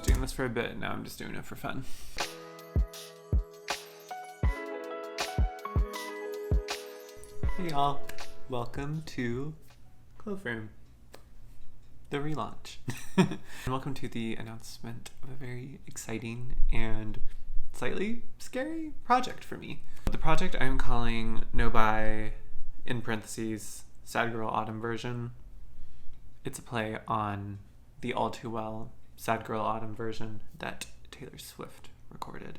doing this for a bit, and now I'm just doing it for fun. Hey y'all, welcome to Clove Room, the relaunch. And welcome to the announcement of a very exciting and slightly scary project for me. The project I'm calling Enby, in parentheses, Sad Girl Autumn version. It's a play on the all too well Sad Girl Autumn version that Taylor Swift recorded.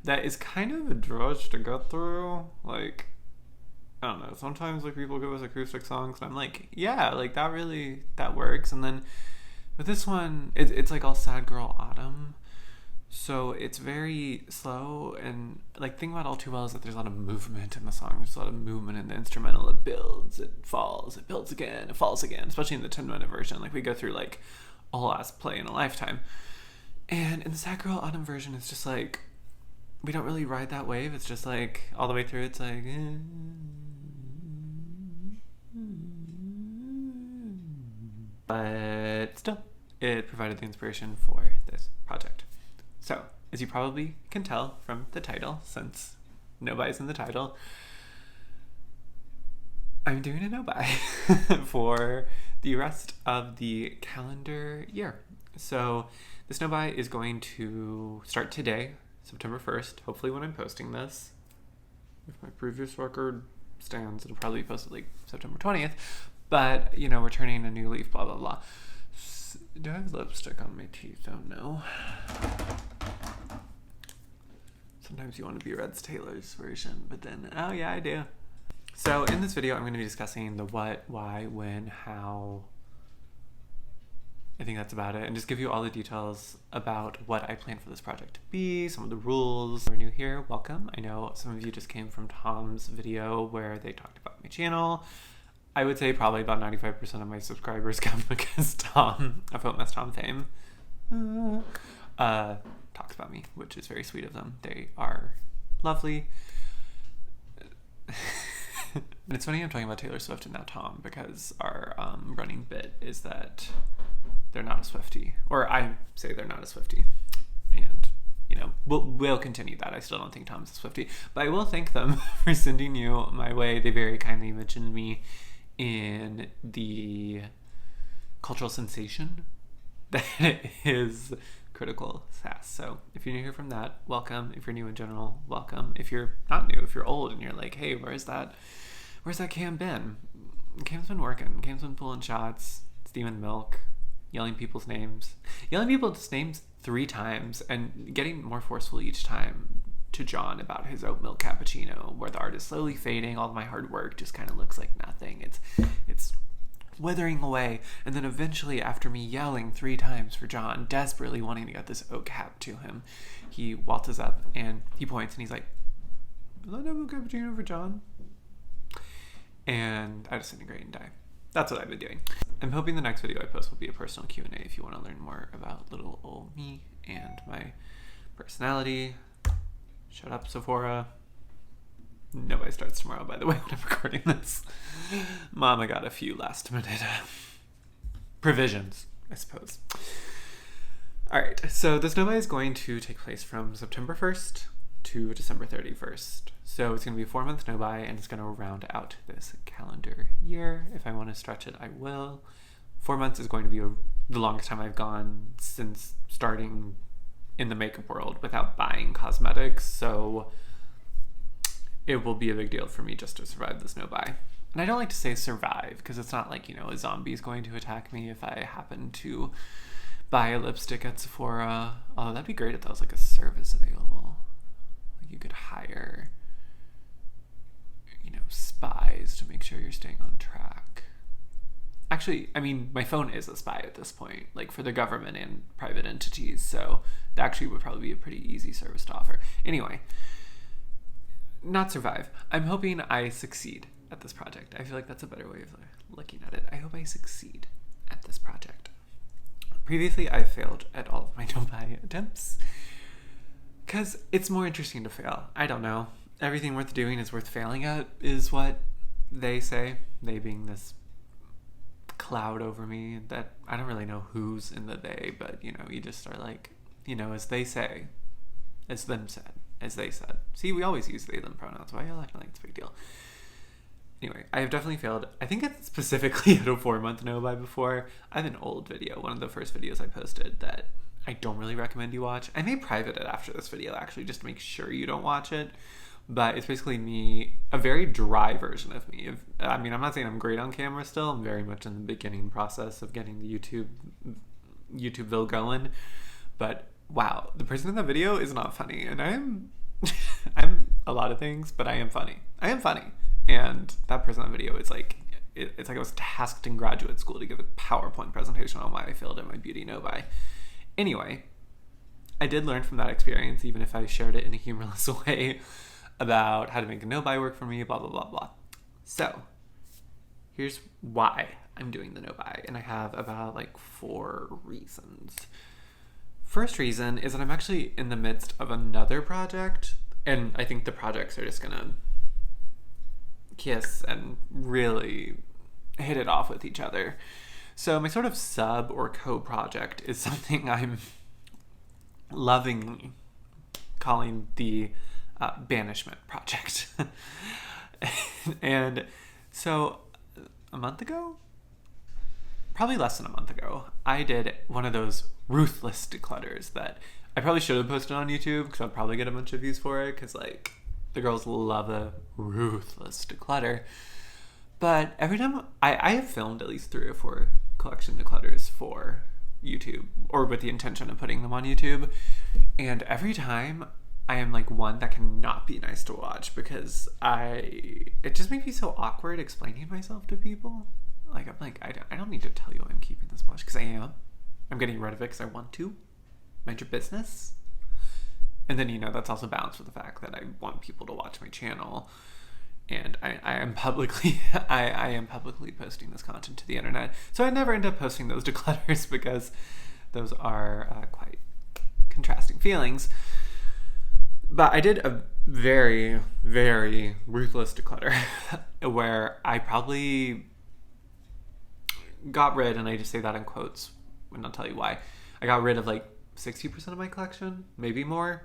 That is kind of a drudge to get through. Like, I don't know, sometimes like people give us acoustic songs and I'm like, yeah, like that works. And then with this one, it's like all Sad Girl Autumn. So it's very slow, and like the thing about All Too Well is that there's a lot of movement in the song. There's a lot of movement in the instrumental. It builds, it falls, it builds again, it falls again, especially in the 10-minute version. Like we go through like a whole ass play in a lifetime. And in the Sad Girl Autumn version, it's just like, we don't really ride that wave. It's just like all the way through, it's like, but still, it provided the inspiration for this project. So, as you probably can tell from the title, since Enby's in the title, I'm doing an Enby for the rest of the calendar year. So, this Enby is going to start today, September 1st, hopefully when I'm posting this. If my previous record stands, it'll probably be posted like September 20th. But, you know, we're turning a new leaf, blah, blah, blah. Do I have lipstick on my teeth? Oh no. Sometimes you want to be Red's Taylor's version, but then, oh yeah, I do. So in this video, I'm going to be discussing the what, why, when, how. I think that's about it. And just give you all the details about what I plan for this project to be, some of the rules. If you're new here, welcome. I know some of you just came from Tom's video where they talked about my channel. I would say probably about 95% of my subscribers come because Tom, of Mess Tom fame, talks about me, which is very sweet of them. They are lovely. And it's funny I'm talking about Taylor Swift and now Tom, because our running bit is that they're not a Swiftie, or I say they're not a Swiftie, and you know, we'll continue that. I still don't think Tom's a Swiftie, but I will thank them for sending you my way. They very kindly mentioned me in the cultural sensation that is Critical Sass. So if you're new here from that, welcome. If you're new in general, welcome. If you're not new, if you're old and you're like, hey, where's that Cam been? Cam's been working. Cam's been pulling shots, steaming milk, yelling people's names 3 times and getting more forceful each time to John about his oat milk cappuccino, where the art is slowly fading. All of my hard work just kind of looks like nothing. It's withering away. And then eventually, after me yelling 3 times for John, desperately wanting to get this oat cap to him, he waltzes up and he points and he's like, "Is that oat milk cappuccino for John?" And I disintegrate and die. That's what I've been doing. I'm hoping the next video I post will be a personal Q&A if you want to learn more about little old me and my personality. Shut up, Sephora. Nobody starts tomorrow, by the way, when I'm recording this. Mama got a few last minute provisions, I suppose. Alright, so this Enby is going to take place from September 1st to December 31st. So it's going to be a 4-month Enby, and it's going to round out this calendar year. If I want to stretch it, I will. 4 months is going to be the longest time I've gone since starting in the makeup world without buying cosmetics, so it will be a big deal for me just to survive this Enby. And I don't like to say survive, because it's not like, you know, a zombie is going to attack me if I happen to buy a lipstick at Sephora. Oh, that'd be great if that was like a service available. Like you could hire, you know, spies to make sure you're staying on track. Actually, I mean, my phone is a spy at this point, like for the government and private entities, so that actually would probably be a pretty easy service to offer. Anyway, not survive. I'm hoping I succeed at this project. I feel like that's a better way of looking at it. I hope I succeed at this project. Previously, I failed at all of my Enby attempts, because it's more interesting to fail. I don't know. Everything worth doing is worth failing at, is what they say. They being this cloud over me that I don't really know who's in the they, but you know, you just are like, as they say, as them said, as they said. See, we always use they, them pronouns. Why y'all acting like it's a big deal? Anyway, I have definitely failed. I think it's specifically at a 4-month no-by before. I have an old video, one of the first videos I posted that I don't really recommend you watch. I may private it after this video, actually, just to make sure you don't watch it. But it's basically me, a very dry version of me. I'm not saying I'm great on camera still. I'm very much in the beginning process of getting the YouTubeville going. But wow, the person in the video is not funny. And I'm a lot of things, but I am funny. And that person in the video is like, it's like I was tasked in graduate school to give a PowerPoint presentation on why I failed at my beauty no-by. Anyway, I did learn from that experience, even if I shared it in a humorless way, about how to make a no-by work for me, blah, blah, blah, blah. So, here's why I'm doing the no-by, and I have about 4 reasons. First reason is that I'm actually in the midst of another project, and I think the projects are just gonna kiss and really hit it off with each other. So my sort of sub or co-project is something I'm lovingly calling the banishment project. And so a month ago, probably less than a month ago, I did one of those ruthless declutters that I probably should have posted on YouTube because I'd probably get a bunch of views for it because the girls love a ruthless declutter. But every time I have filmed at least 3 or 4 collection declutters for YouTube, or with the intention of putting them on YouTube, and every time I am one that cannot be nice to watch because it just makes me so awkward explaining myself to people. I don't need to tell you I'm keeping this blush because I'm getting rid of it because I want to. Mind your business. And then that's also balanced with the fact that I want people to watch my channel, and I am publicly I am publicly posting this content to the internet. So I never end up posting those declutters because those are quite contrasting feelings. But I did a very, very ruthless declutter where I probably got rid, and I just say that in quotes and I'll tell you why. I got rid of 60% of my collection, maybe more.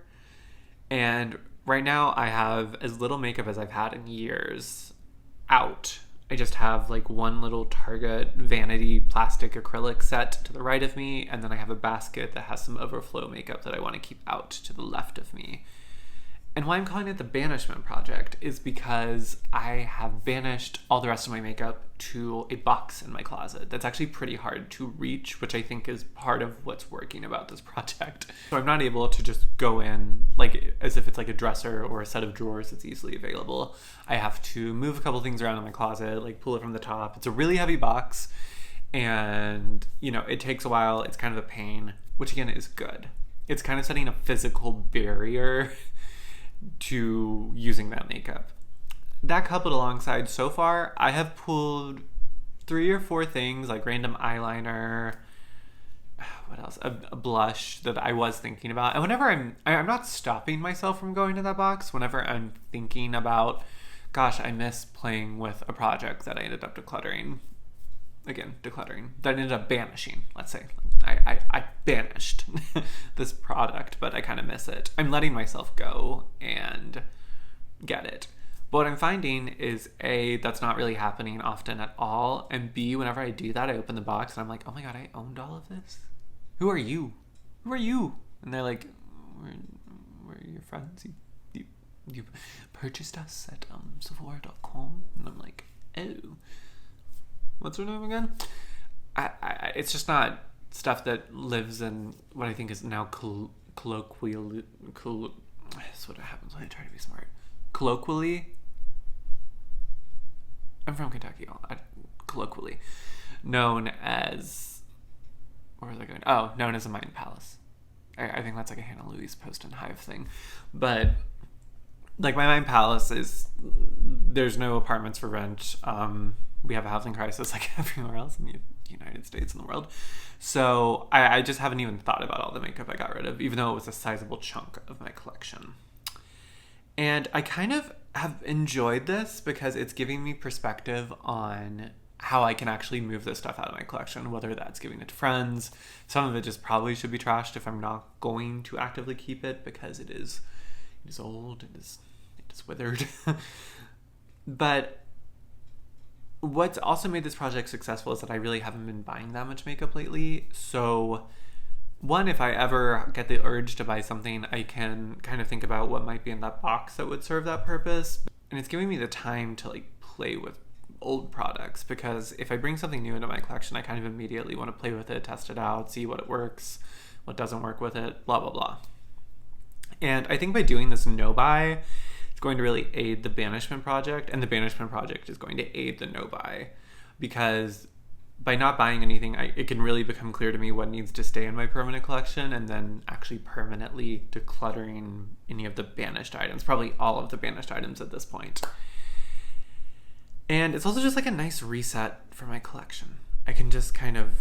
And right now I have as little makeup as I've had in years out. I just have one little Target vanity plastic acrylic set to the right of me, and then I have a basket that has some overflow makeup that I want to keep out to the left of me. And why I'm calling it the banishment project is because I have banished all the rest of my makeup to a box in my closet that's actually pretty hard to reach, which I think is part of what's working about this project. So I'm not able to just go in as if it's a dresser or a set of drawers that's easily available. I have to move a couple things around in my closet, pull it from the top. It's a really heavy box, and it takes a while. It's kind of a pain, which again is good. It's kind of setting a physical barrier to using that makeup. That coupled alongside, so far I have pulled 3 or 4 things, random eyeliner, what else, a blush that I was thinking about. And whenever I'm not stopping myself from going to that box, whenever I'm thinking about, gosh, I miss playing with a project that I ended up decluttering, that I ended up banishing, let's say. I banished this product, but I kind of miss it. I'm letting myself go and get it. But what I'm finding is A, that's not really happening often at all, and B, whenever I do that, I open the box and I'm like, oh my god, I owned all of this? Who are you? Who are you? And they're like, we're your friends. You purchased us at Sephora.com. And I'm like, oh. What's her name again? It's just not stuff that lives in what I think is now colloquially. That's what happens when I try to be smart. Colloquially, I'm from Kentucky. Colloquially known as, where was I going? Oh, known as a Mayan palace. I think that's a Hannah Louise Post and Hive thing, but my Mayan palace is, there's no apartments for rent. We have a housing crisis like everywhere else in the United States and the world. So I just haven't even thought about all the makeup I got rid of, even though it was a sizable chunk of my collection. And I kind of have enjoyed this because it's giving me perspective on how I can actually move this stuff out of my collection, whether that's giving it to friends. Some of it just probably should be trashed if I'm not going to actively keep it, because it is old, it is withered. But what's also made this project successful is that I really haven't been buying that much makeup lately. So one, if I ever get the urge to buy something, I can kind of think about what might be in that box that would serve that purpose. And it's giving me the time to like play with old products, because if I bring something new into my collection, I kind of immediately want to play with it, test it out, see what it works, what doesn't work with it, blah, blah, blah. And I think by doing this no buy, it's going to really aid the banishment project, and the banishment project is going to aid the no buy, because by not buying anything, it can really become clear to me what needs to stay in my permanent collection, and then actually permanently decluttering any of the banished items, probably all of the banished items at this point. And it's also just like a nice reset for my collection. I can just kind of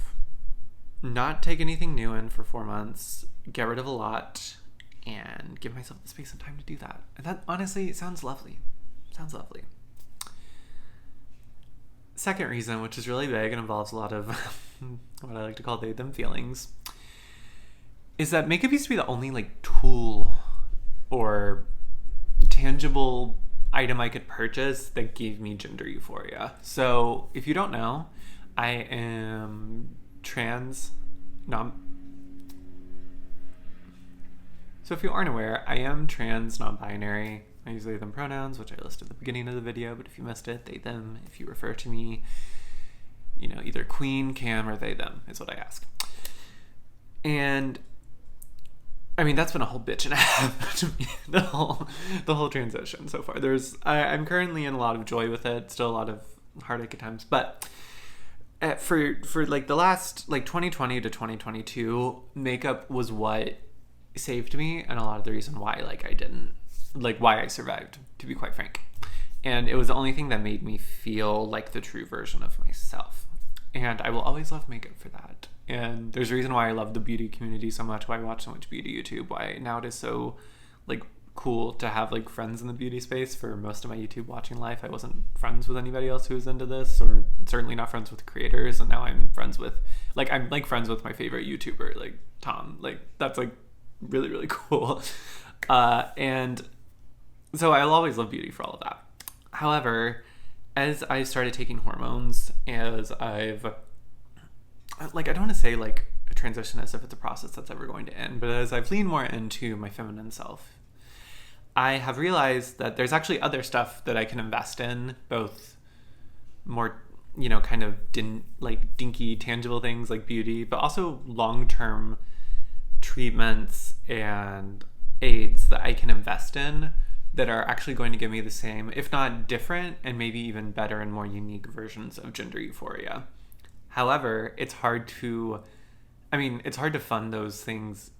not take anything new in for 4 months, get rid of a lot, and give myself the space and time to do that. And that honestly sounds lovely. Sounds lovely. Second reason, which is really big and involves a lot of what I like to call they, them feelings, is that makeup used to be the only like tool or tangible item I could purchase that gave me gender euphoria. So if you don't know, I am So if you aren't aware, I am trans non-binary. I use they, them pronouns, which I listed at the beginning of the video, but if you missed it, they, them. If you refer to me, either queen, cam, or they, them is what I ask. And I mean, that's been a whole bitch and a half to me, the whole transition so far. I'm currently in a lot of joy with it, still a lot of heartache at times, but for like the last like 2020 to 2022, makeup was what saved me, and a lot of the reason why why I survived, to be quite frank. And it was the only thing that made me feel like the true version of myself. And I will always love makeup for that. And there's a reason why I love the beauty community so much, why I watch so much beauty YouTube, why now it is so like cool to have like friends in the beauty space. For most of my YouTube watching life, I wasn't friends with anybody else who was into this, or certainly not friends with creators. And now I'm friends with friends with my favorite YouTuber, like Tom. Like that's like really, really cool. And so I'll always love beauty for all of that. However, as I started taking hormones, as I've, like, I don't want to say like a transition as if it's a process that's ever going to end, but as I've leaned more into my feminine self, I have realized that there's actually other stuff that I can invest in, both more, kind of dinky, tangible things like beauty, but also long-term treatments and aids that I can invest in that are actually going to give me the same, if not different, and maybe even better and more unique versions of gender euphoria. However, it's hard to fund those things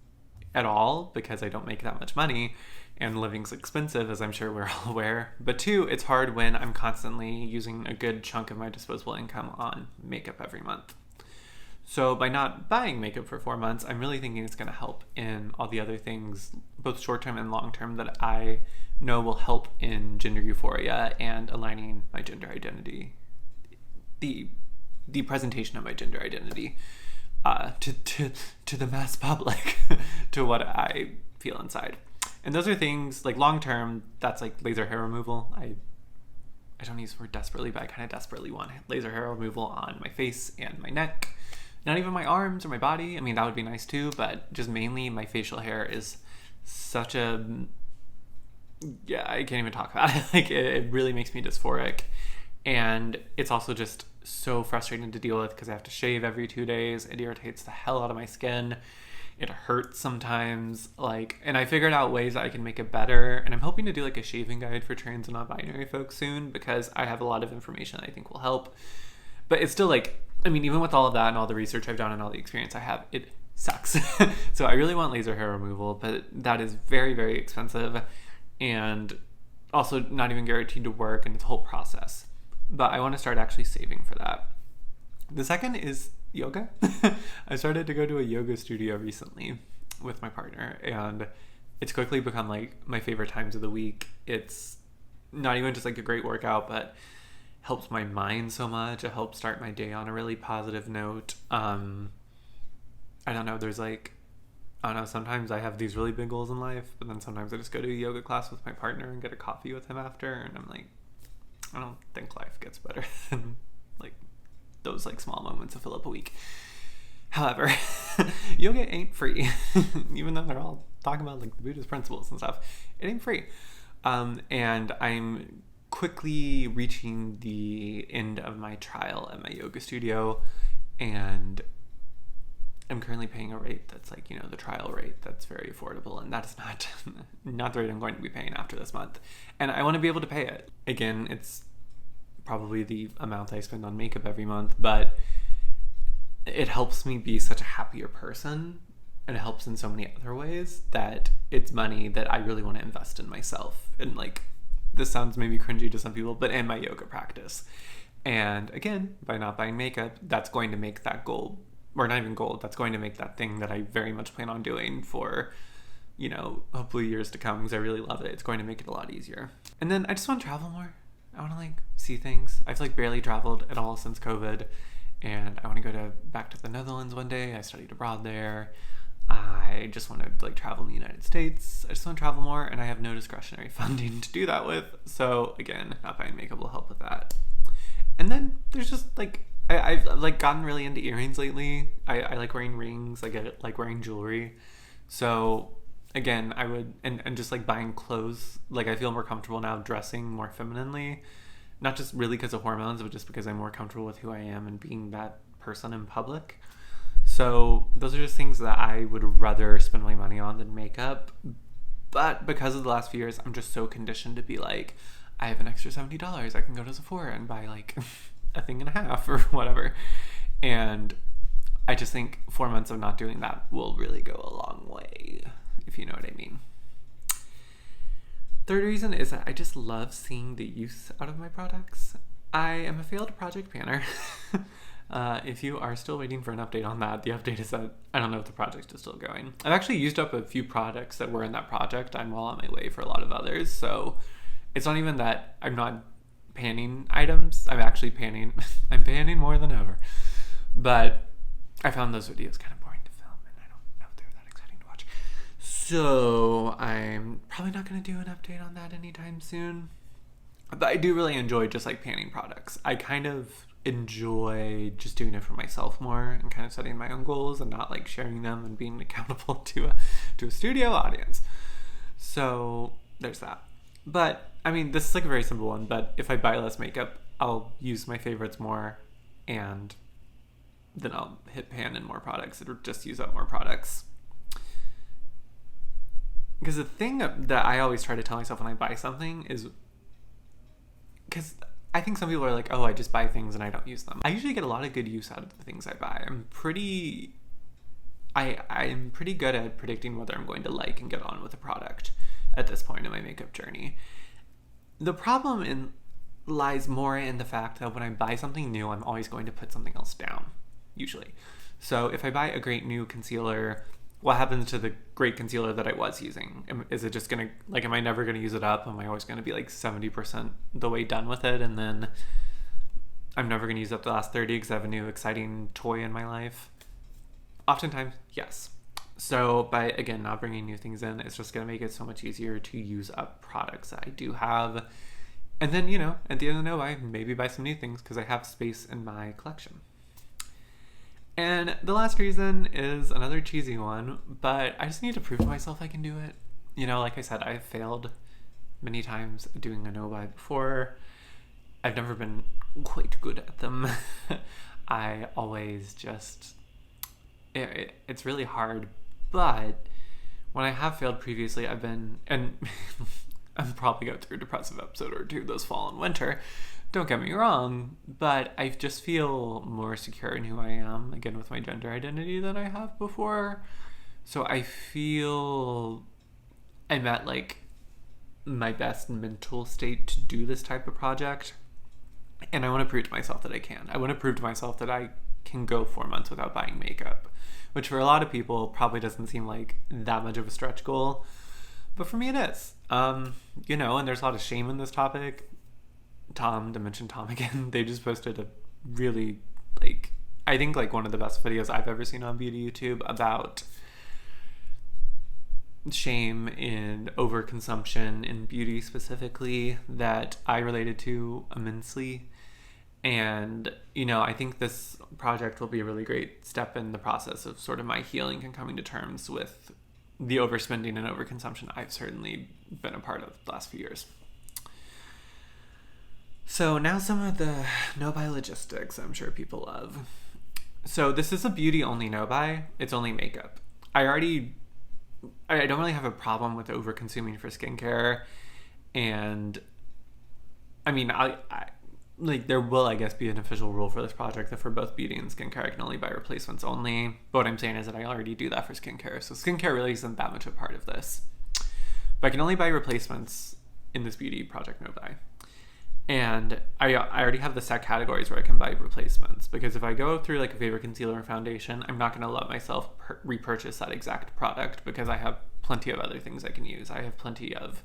at all because I don't make that much money and living's expensive, as I'm sure we're all aware. But two, it's hard when I'm constantly using a good chunk of my disposable income on makeup every month. So by not buying makeup for 4 months, I'm really thinking it's going to help in all the other things, both short-term and long-term, that I know will help in gender euphoria and aligning my gender identity, the presentation of my gender identity to the mass public, to what I feel inside. And those are things like long-term, that's like laser hair removal. I don't use the word desperately, but I kind of desperately want laser hair removal on my face and my neck. Not even my arms or my body. I mean, that would be nice too, but just mainly my facial hair is such a... Yeah, I can't even talk about it. Like, it really makes me dysphoric. And it's also just so frustrating to deal with because I have to shave every 2 days. It irritates the hell out of my skin. It hurts sometimes. And I figured out ways that I can make it better. And I'm hoping to do like a shaving guide for trans and non-binary folks soon, because I have a lot of information that I think will help. But it's still even with all of that and all the research I've done and all the experience I have, it sucks. So I really want laser hair removal, but that is very, very expensive and also not even guaranteed to work, and it's a whole process. But I want to start actually saving for that. The second is yoga. I started to go to a yoga studio recently with my partner, and it's quickly become like my favorite times of the week. It's not even just like a great workout, but helps my mind so much. It helps start my day on a really positive note. I don't know, there's like, I don't know, sometimes I have these really big goals in life, but then sometimes I just go to a yoga class with my partner and get a coffee with him after, and I'm like, I don't think life gets better than like those like small moments that fill up a week. However, yoga ain't free. Even though they're all talking about like the Buddhist principles and stuff, it ain't free. And I'm quickly reaching the end of my trial at my yoga studio, and I'm currently paying a rate that's like, the trial rate that's very affordable, and that is not the rate I'm going to be paying after this month. And I want to be able to pay it. Again, it's probably the amount I spend on makeup every month, but it helps me be such a happier person, and it helps in so many other ways that it's money that I really want to invest in myself. And like, this sounds maybe cringy to some people, but in my yoga practice. And again, by not buying makeup, that's going to make that goal, or not even goal, that's going to make that thing that I very much plan on doing for, hopefully years to come, because I really love it. It's going to make it a lot easier. And then I just want to travel more. I want to like see things. I've like barely traveled at all since COVID. And I want to go back to the Netherlands one day. I studied abroad there. I just want to like travel in the United States. I just want to travel more, and I have no discretionary funding to do that with. So again, not buying makeup will help with that. And then there's just like, I've like gotten really into earrings lately. I like wearing rings. I like wearing jewelry. So again, I would, and just like buying clothes. Like I feel more comfortable now dressing more femininely. Not just really because of hormones, but just because I'm more comfortable with who I am and being that person in public. So those are just things that I would rather spend my money on than makeup. But because of the last few years, I'm just so conditioned to be like, I have an extra $70. I can go to Sephora and buy like a thing and a half or whatever. And I just think 4 months of not doing that will really go a long way, if you know what I mean. Third reason is that I just love seeing the use out of my products. I am a failed project planner. If you are still waiting for an update on that, the update is that I don't know if the project is still going. I've actually used up a few products that were in that project. I'm well on my way for a lot of others. So it's not even that I'm not panning items. I'm actually panning. I'm panning more than ever. But I found those videos kind of boring to film, and I don't know if they're that exciting to watch. So I'm probably not going to do an update on that anytime soon. But I do really enjoy just like panning products. I kind of enjoy just doing it for myself more and kind of setting my own goals and not like sharing them and being accountable to a studio audience. So there's that. But I mean, this is like a very simple one, but if I buy less makeup, I'll use my favorites more, and then I'll hit pan in more products or just use up more products. Because the thing that I always try to tell myself when I buy something is, because I think some people are like, oh, I just buy things and I don't use them. I usually get a lot of good use out of the things I buy. I'm pretty good at predicting whether I'm going to like and get on with a product at this point in my makeup journey. The problem lies more in the fact that when I buy something new, I'm always going to put something else down, usually. So if I buy a great new concealer, what happens to the great concealer that I was using? Is it just going to, like, am I never going to use it up? Am I always going to be like 70% the way done with it? And then I'm never going to use up the last 30 because I have a new exciting toy in my life? Oftentimes, yes. So by, again, not bringing new things in, it's just going to make it so much easier to use up products that I do have. And then, at the end of the no-buy, maybe buy some new things because I have space in my collection. And the last reason is another cheesy one, but I just need to prove to myself I can do it. Like I said, I've failed many times doing a no-buy before. I've never been quite good at them. I always just... It's really hard, but when I have failed previously, I've been... And I'm probably go through a depressive episode or two this fall and winter. Don't get me wrong, but I just feel more secure in who I am, again, with my gender identity than I have before. So I feel I'm at, like, my best mental state to do this type of project. And I want to prove to myself that I can. I want to prove to myself that I can go 4 months without buying makeup, which for a lot of people probably doesn't seem like that much of a stretch goal. But for me, it is. And there's a lot of shame in this topic. Tom, to mention Tom again, they just posted a really, like, I think like one of the best videos I've ever seen on beauty YouTube about shame in overconsumption in beauty specifically that I related to immensely. And, you know, I think this project will be a really great step in the process of sort of my healing and coming to terms with the overspending and overconsumption I've certainly been a part of the last few years. So now some of the no-buy logistics I'm sure people love. So this is a beauty-only no-buy. It's only makeup. I don't really have a problem with over-consuming for skincare. And, I mean, I like, there will, I guess, be an official rule for this project that for both beauty and skincare, I can only buy replacements only. But what I'm saying is that I already do that for skincare. So skincare really isn't that much a part of this. But I can only buy replacements in this beauty project no-buy. And I already have the set categories where I can buy replacements, because if I go through like a favorite concealer or foundation, I'm not going to let myself repurchase that exact product because I have plenty of other things I can use. I have plenty of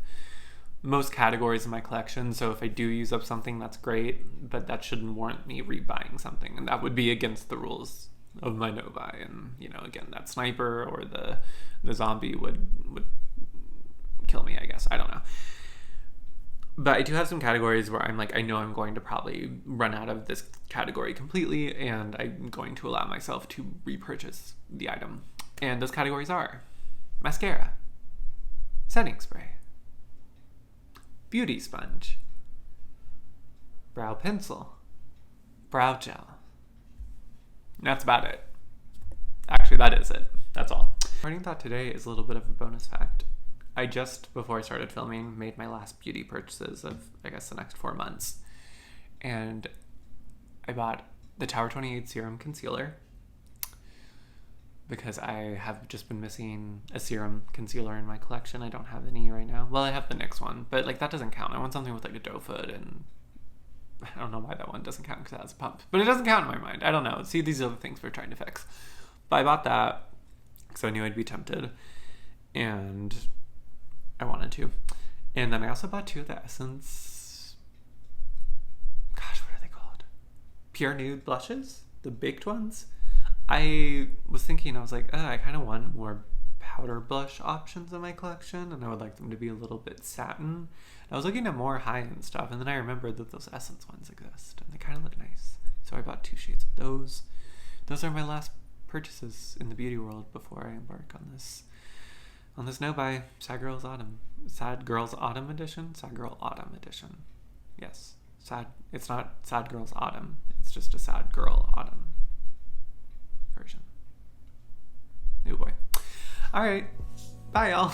most categories in my collection, so if I do use up something, that's great, but that shouldn't warrant me rebuying something, and that would be against the rules of my no-buy. And, you know, again, that sniper or the zombie would kill me, I guess. I don't know. But I do have some categories where I'm like, I know I'm going to probably run out of this category completely, and I'm going to allow myself to repurchase the item. And those categories are mascara, setting spray, beauty sponge, brow pencil, brow gel. And that's about it. Actually, that is it. That's all. Parting thought today is a little bit of a bonus fact. I just, before I started filming, made my last beauty purchases of, I guess, the next 4 months. And I bought the Tower 28 Serum Concealer because I have just been missing a serum concealer in my collection. I don't have any right now. Well, I have the NYX one, but like that doesn't count. I want something with like a doe foot, and I don't know why that one doesn't count because it has a pump. But it doesn't count in my mind. I don't know. See, these are the things we're trying to fix. But I bought that because I knew I'd be tempted. And I wanted to. And then I also bought 2 of the Essence, gosh, what are they called? Pure Nude blushes? The baked ones? I was thinking, I was like, I kind of want more powder blush options in my collection, and I would like them to be a little bit satin. And I was looking at more high-end stuff, and then I remembered that those Essence ones exist, and they kind of look nice. So I bought 2 shades of those. Those are my last purchases in the beauty world before I embark on this no-buy Sad Girls Autumn Edition? Sad Girl Autumn Edition. Yes. It's not Sad Girls Autumn. It's just a Sad Girl Autumn version. Oh boy. Alright. Bye, y'all.